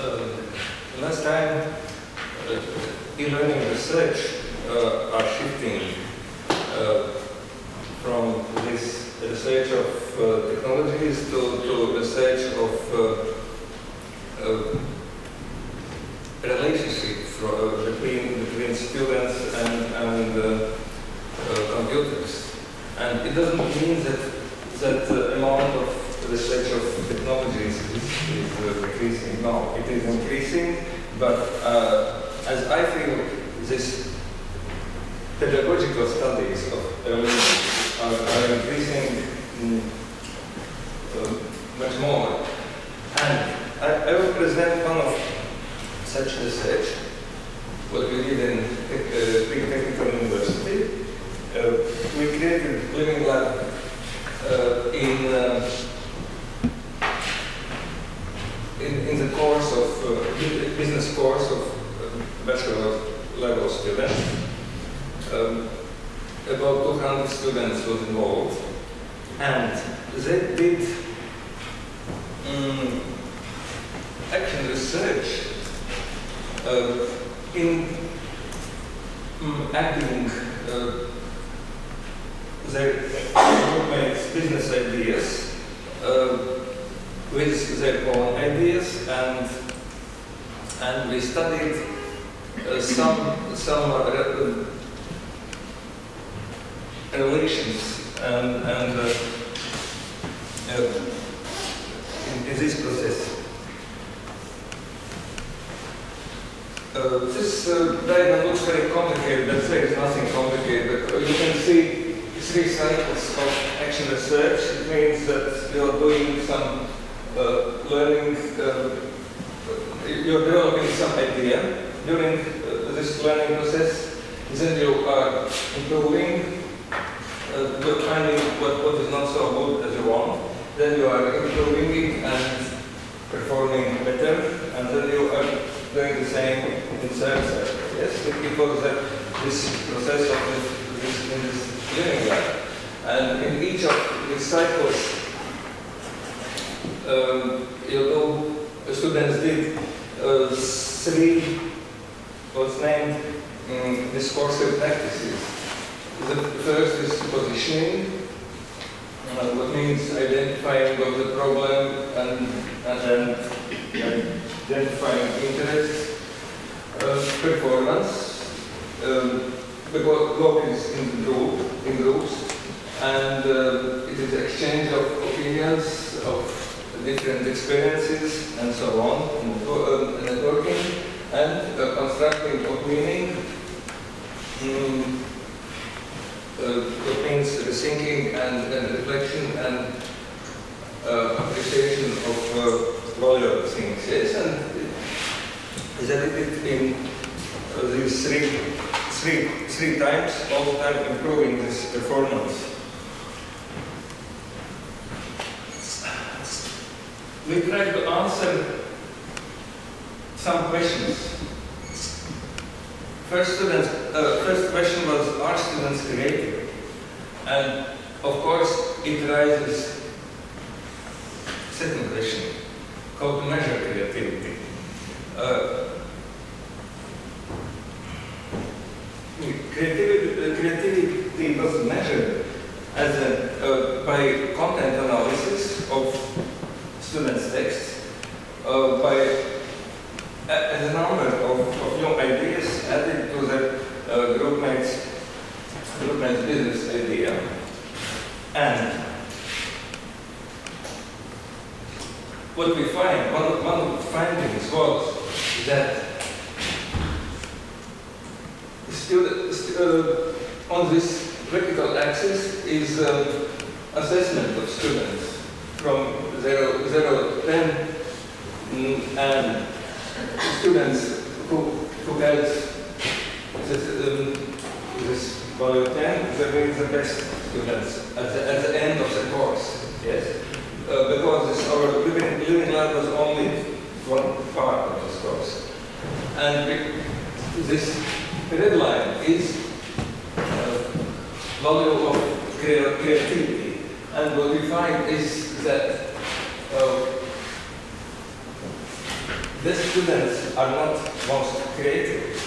Last time, e-learning research are shifting from this research of technologies to research of relationship between students and computers. And it doesn't mean that the amount of research of technologies is decreasing. No, it is increasing, but as I feel, this pedagogical studies of learning are increasing much more. And I will present one of such research, what we did in Riga Technical University. We created living lab in the course of business course of bachelor level students. About 200 students was involved, and they did action research in acting their groupmates' business ideas with their own ideas, and we studied some relations and in this process. This diagram looks very complicated, but there is nothing complicated. You can see 3 cycles of action research. It means that you are doing some learning, you're developing some idea during this learning process. Then you are improving, you're finding what is not so good as you want. Then you are improving it and performing better, and then you are doing the same in third cycle. Yes, because this process of this living lab. And in each of these cycles, students did 3 what's named discursive practices. The first is positioning, what means identifying of the problem and then identifying interest, performance, because work is in groups, and it is exchange of opinions, of different experiences, and so on, and networking, and constructing of meaning. It means rethinking and reflection and appreciation of valuable things. Yes, and they did it in these three times, all the time improving this performance. We tried to answer some questions. First question was, are students creative? And of course, it raises second question, how to measure creativity. Creativity was measured as by content analysis of students' texts, as a number of new ideas added to the groupmates' business idea. And what we find, one of the findings was that on this vertical axis is assessment of students from 0 to 10, and students who get this value 10, they will be the best students at the end of the course. Yes, because our living lab was only one part of this course, and this red line is value of creativity, and what we find is that the students are not most creative.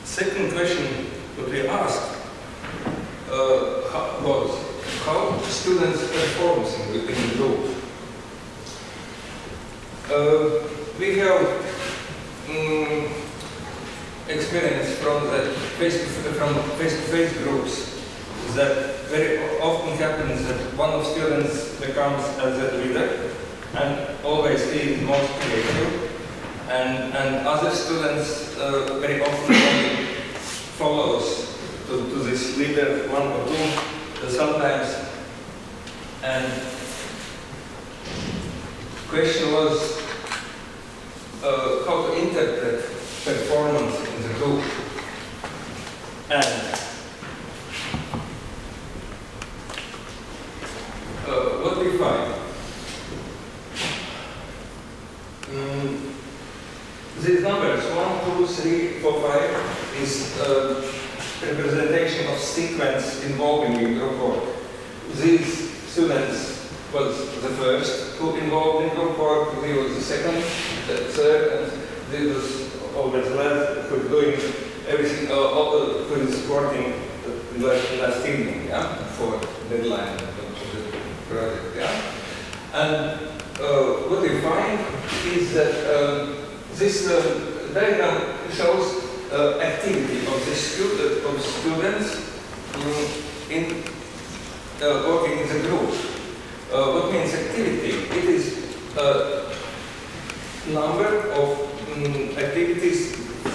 Second question that we asked was how students perform in the group. We have experience from the face-to-face groups that very often happens that one of students becomes as a leader and always he is most creative, and other students very often only follows to this leader, one or two sometimes. And question was how to interpret performance in the group. And what we find, these numbers 1, 2, 3, 4, 5 is representation of sequence involving in group work. These students was the first who involved in group work, he was the second, the third, and this was always last who doing everything, who is working last evening, yeah, for deadline of the project, yeah. And what we find is that this diagram shows activity of the students in working in the group. What means activity? It is number of activities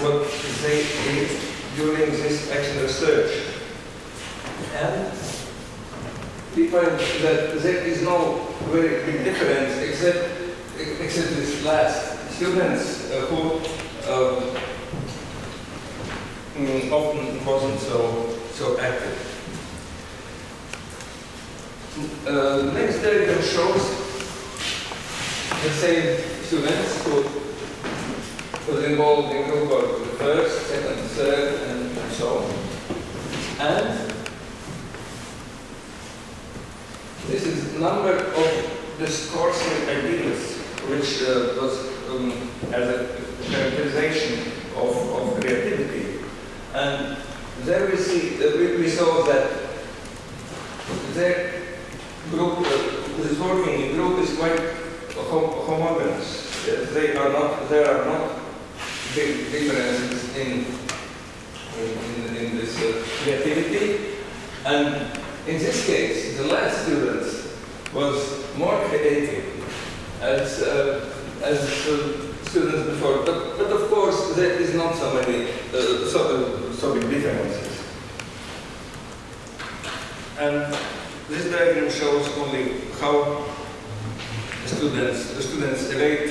what they did during this action research. And we find that there is no very big difference except this last. Students who often wasn't so active. Next diagram shows the same students who was involved in group work, the first, second, third, and so on. And this is the number of discursive ideas, which was as a characterization of creativity. And there we see, we saw that the group, this working in group is quite homogeneous. There are not big differences in this creativity. And in this case, the last students was more creative as students before. But of course, there is not so many so big differences. And this diagram shows only how the students rate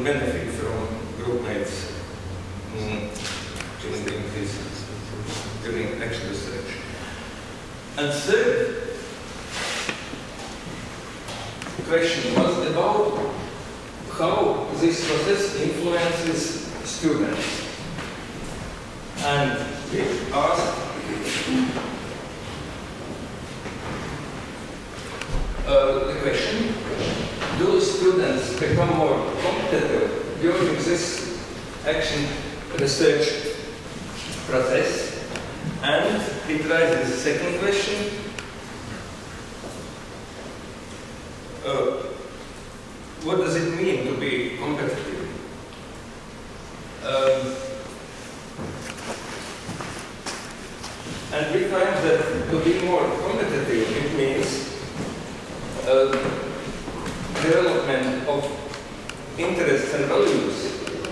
benefit from group mates during action research. And third question was about how this process influences students. And we asked the question, do students become more competitive during this action research process? And it raises the second question, what does it mean to be competitive? And we find that to be more competitive, it means development of interests and values,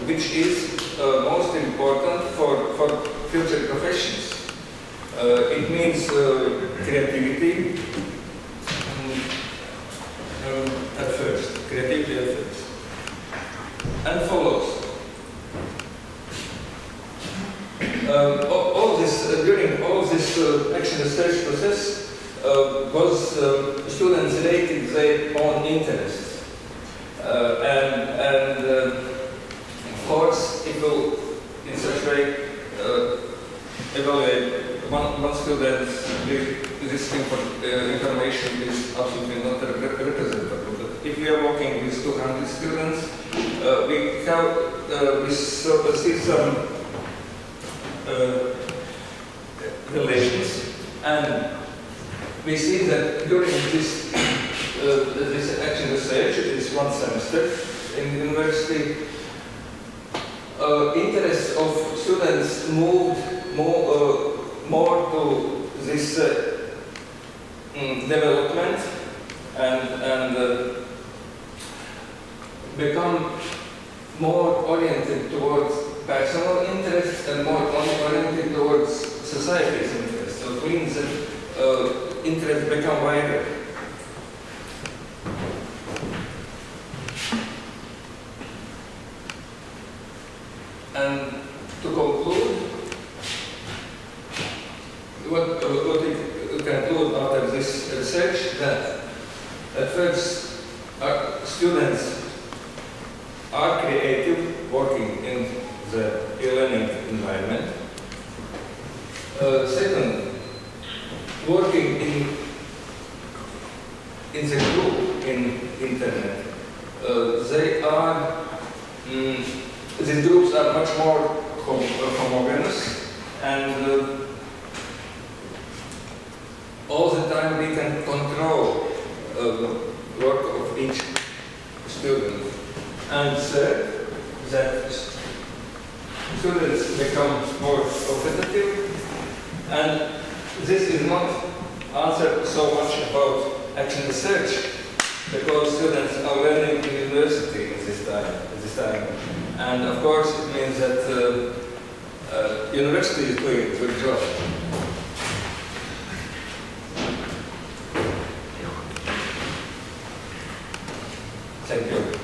which is most important for future professions. It means creativity at first, and follows. During all this action research process, was students rated their own interests, and of course it will in such way evaluate one student with this information is absolutely not representative. But if we are working with 200 students, we have we see some relations, and we see that during this action research, it is 1 semester in university, interest of students moved more to this development and become more oriented towards personal interests and more oriented towards society's interests. So it means that interests become wider. And to conclude, what we conclude after this research, that at first students are creative, working in the e-learning environment. Second, working in the group in internet. They are these groups are much more homogeneous, and all the time we can control the work of each student. And third, that students become more competitive, and this is not answered so much about action research, because students are learning in university at this time. And of course it means that university is doing a good job. Thank you.